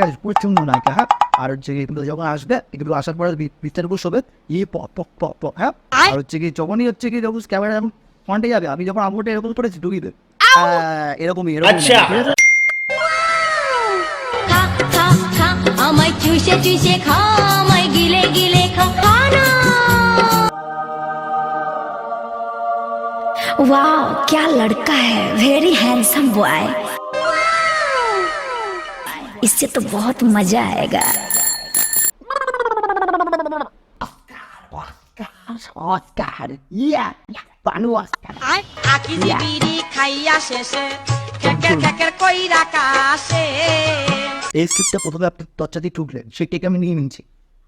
আছে, প্রচন্ড নায়িকা। হ্যাঁ, আর হচ্ছে কি যখন আসবে এগুলো আসার পরে বিস্তার উপর শোবে পপ পপ পপ পপ। হ্যাঁ, আর হচ্ছে কি যখনই হচ্ছে কি যখন ক্যামেরা যখন ফ্রন্টে যাবে, আমি যখন আমুটা এরকম করেছি ঢুকিয়ে দেবে এরকমই এরকম, ঠিক আছে? আমায় চুষে চুষে খা, আমায় গিলে গিলে খা না। वाह क्या लड़का है, वेरी हैंडसम बॉय। इससे तो बहुत मजा आएगा। অস্কার, ইয়া বানু অস্কার। আকি জিবিরি খাইয়া শেষে কেকের কেকের কইরা কাশে। এই স্ক্রিপ্টটা প্রথমে আপনি তচ্চা দিয়ে ঠুকলেন, সেটাকে আমি নিয়ে নিচ্ছি।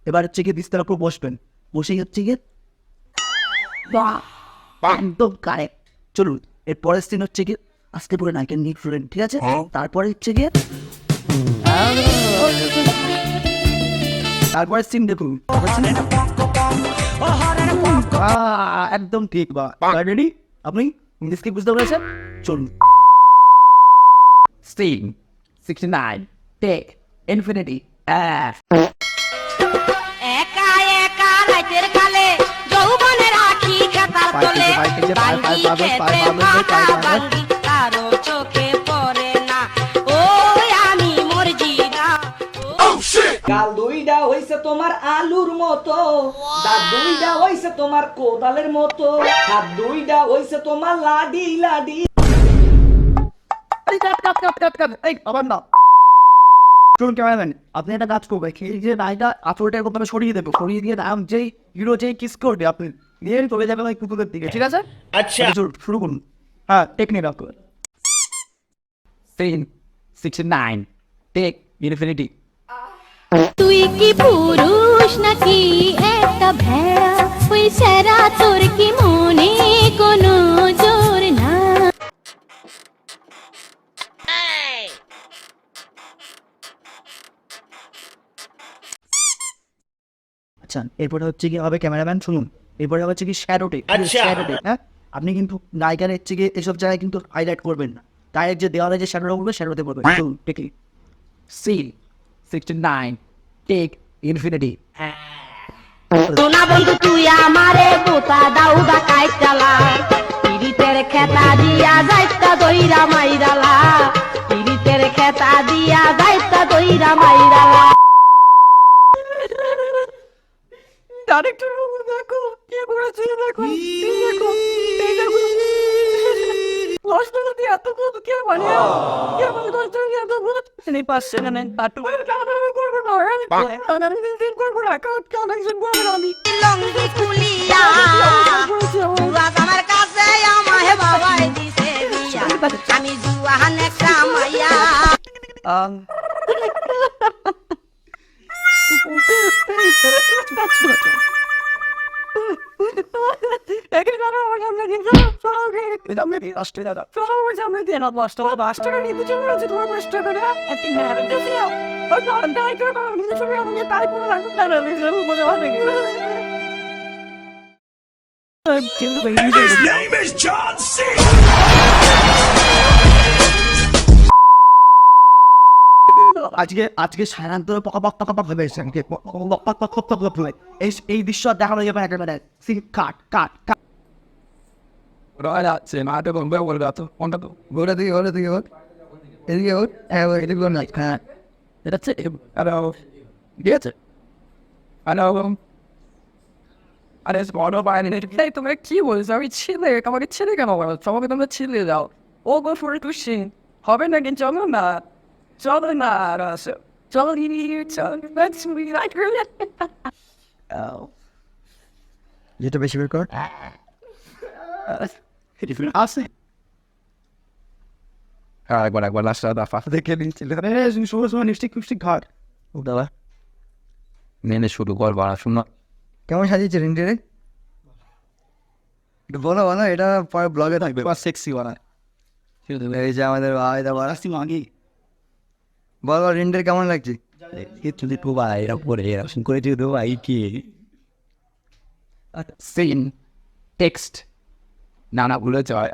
এবার হচ্ছে গিয়ে বিস্তার উপর বসবেন, বসেই হচ্ছে গিয়ে একদম কারেক্ট। চলুন, এর পরের সিন হচ্ছে গিয়ে আজকে পুরো নায়িকা নিক ফ্রেন্ড, ঠিক আছে? তারপরে হচ্ছে গিয়ে তারপরের সিন দেখুন, একদম ঠিক। বা রেডি? আপনি ইংলিশকে বুঝতে পেরেছেন? চলুন। Scene 69, take infinity. একা একা রাতের কালে যৌবনে রাখি খেতার তলে, বাঙ্গি খেতে ফাঁকা বাঙ্গি কারো চোখে পড়ে না, ওই আমি মরজি না। গাল দুইটা হইছে তোমার আলুর মতো, দাঁত দুইটা হইছে তোমার কোদালের মতো, হাত দুইটা হইছে তোমার লাডি লাডি। আবার না, শুনুন ক্যামেরাম্যান, আপনি একটা কাজ করবেন, এই যে নাইটা আঁচড়টা এরকম ভাবে সরিয়ে দেবে, সরিয়ে দিয়ে নাম যেই হিরো যেই কিস করবে আপনি নিয়ে চলে যাবেন ওই কুকুরের দিকে, ঠিক আছে? আচ্ছা, শুরু করুন। হ্যাঁ, টেকনিক রাখুন। Scene 69, take infinity. তুই কি পুরুষ নাকি একটা ভেড়া, ওই সেরা তোর কি মনে কোনো জোর না? আচ্ছা, এরপরে হচ্ছে কি হবে ক্যামেরাম্যান, শুনুন, এরপরে হচ্ছে কি শ্যাডোটে। হ্যাঁ, আপনি কিন্তু নায়িকার হচ্ছে কি এসব জায়গায় কিন্তু হাইলাইট করবেন না, ডাইরেক্ট যে দেওয়ালে যে শ্যাডোটা করবে শ্যাডোতে করবেন। শুনুন, টেকনিক সিন 69, টেক ইনফিনিটি। সোনা বন্ধু তুই আমারে বোতা দাউদা কাইটালা, পিরিতের খেতা দিয়া যাইতা দইরা মাইরালা, পিরিতের খেতা দিয়া যাইতা দইরা মাইরালা। ডাইরেক্টর দেখো কি করেছে, দেখো দেখো দেখো, 10 টাকা দিয়ে এত কত কে বানিয়ে কে আমাকে 10 টাকা দিয়ে এত কত নেই পাচ্ছে না, নেন পাটু করবো না, আমি দিন করবো না, কানেকশন করবো না আমি লঙ্গি কুলিয়া আজ আমার কাছে আমাহে বাবাই দিছে বিয়া, আমি জুয়ান একটা মাইয়া। আজকে আজকে সারান্তরে পকা ভেবে এসেছেন, এই দৃশ্য আর দেখানো যাবে একেবারে। সিন কাট কাট কাট। Ragazzi, ma te con me ho guardato, guardato. Guardati, eদিকে ওঠ, হ্যাঁ এদিকে ওঠ, হ্যাঁ এটা হচ্ছে Hello. ঠিক আছে। Hello. আরে বড় বাইরে এই তোমরা কি বলছো? আমি ছিলে, আমাকে ছেলে কেন বলো? তোমাকে তোমরা ছিলে দাও। ও গো ফর টু সিন হবে না, কিন্তু চলো না, চলো না, চলো চলো, লেটস মি লাইক যেটা বেশি বের কর আছে। একবার লাস্টটা দাফা দেখে নিয়েছিল। সময় নিশ্চিত ঘাট দাদা মেনে শুরু কর বাড়া শোনা। কেমন সাজিয়েছে রিন্ডে? বলো বলো, এটা পরে ব্লগে থাকবে, সেক্সি বানায়। এই যে আমাদের বাড়াচ্ছি মাগি, বলো রিন্ডের কেমন লাগছে? যদি তো ভাই এরা পরে এরকম করে যদি ভাই কি সিন টেক্সট না ভুলে যায়।